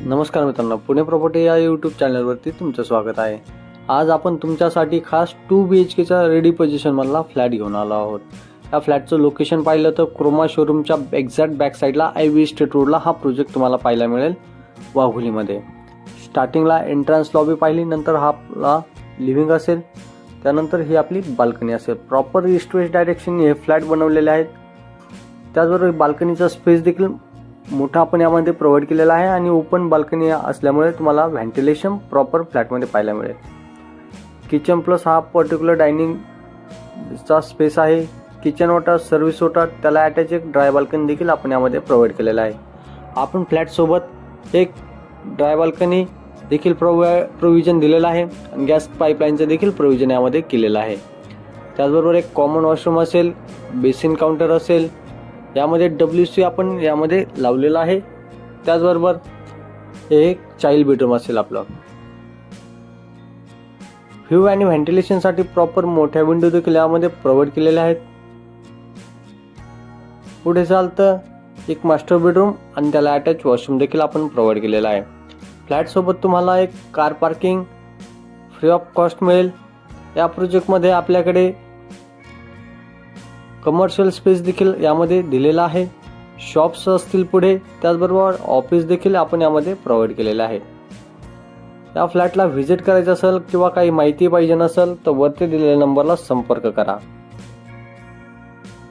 नमस्कार मित्रांनो, पुणे प्रॉपर्टी या यूट्यूब चॅनलवरती तुमचं स्वागत आहे। आज आपण तुमच्यासाठी खास 2 BHK चा रेडी पोझिशन मधला फ्लॅट घेऊन आलो आहोत। या फ्लॅटचं लोकेशन पाहिलं तर क्रोमा शोरूमच्या एक्झॅक्ट बॅक साइडला IV स्टेट रोडला हा प्रोजेक्ट तुम्हाला पाहायला मिळेल वाघोलीमध्ये। स्टार्टिंगला एंट्रन्स लॉबी पाहिली, नंतर हा आपला लिव्हिंग असेल, त्यानंतर ही आपली बाल्कनी असेल। प्रॉपर ईस्ट वेस्ट डायरेक्शनने हे फ्लॅट बनवलेले आहेत। त्याचबरोबर बाल्कनीचा स्पेस देखील मोठा आपण यामध्ये प्रोव्हाइड केलेला आहे आणि ओपन बाल्कनी असल्यामुळे तुम्हाला व्हेंटिलेशन प्रॉपर फ्लॅटमध्ये पाहायला मिळेल। किचन प्लस हा पर्टिक्युलर डायनिंगचा स्पेस आहे। किचन वाटा, सर्व्हिस वाटा, त्याला अटॅच एक ड्राय बाल्कनी देखील आपण यामध्ये प्रोव्हाइड केलेला आहे। आपण फ्लॅट सोबत एक ड्राय बाल्कनी देखील प्रोव्हिजन दिलेला आहे आणि गॅस पाईपलाईनचं देखील प्रोव्हिजन यामध्ये केलेलं आहे। त्याचबरोबर एक कॉमन वॉशरूम असेल, बेसिन काउंटर असेल, यामध्ये WC आपण यामध्ये लावलेला आहे। त्याचबरोबर एक चाइल्ड बेडरूम असेल आपलं। व्ह्यू आणि व्हेंटिलेशन साठी प्रॉपर मोठ्या विंडो देखील यामध्ये प्रोव्हाइड केलेल्या आहेत। पुढे चालतं एक मास्टर बेडरूम आणि त्याला अटॅच वॉशरूम देखील आपण प्रोव्हाइड केलेला आहे। फ्लॅट सोबत तुम्हाला एक car parking free of cost मिळेल। या प्रोजेक्ट मध्ये आपल्याकडे कमर्शियल स्पेस देखील यामध्ये दिलेला आहे। शॉप्स असतील पुढे, त्याचबरोबर ऑफिस देखील आपण यामध्ये प्रोव्हाइड केलेले आहे। या फ्लॅटला व्हिजिट करायचं असेल किंवा काही माहिती पाहिजे नसेल तर वरती दिलेल्या नंबरला संपर्क करा।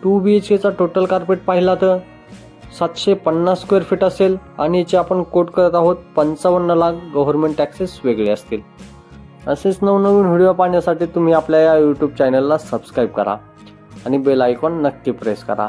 2 BHK चा टोटल कार्पेट पाहिला तर 750 स्क्वेअर फीट असेल आणि याचे आपण कोट करत आहोत 55 लाख गव्हर्नमेंट टॅक्सेस वेगळे असतील। असेच नवनवीन व्हिडिओ पाहण्यासाठी तुम्ही आपल्या या यूट्यूब चॅनलला सबस्क्राईब करा आणि बेल आयकॉन नक्की प्रेस करा।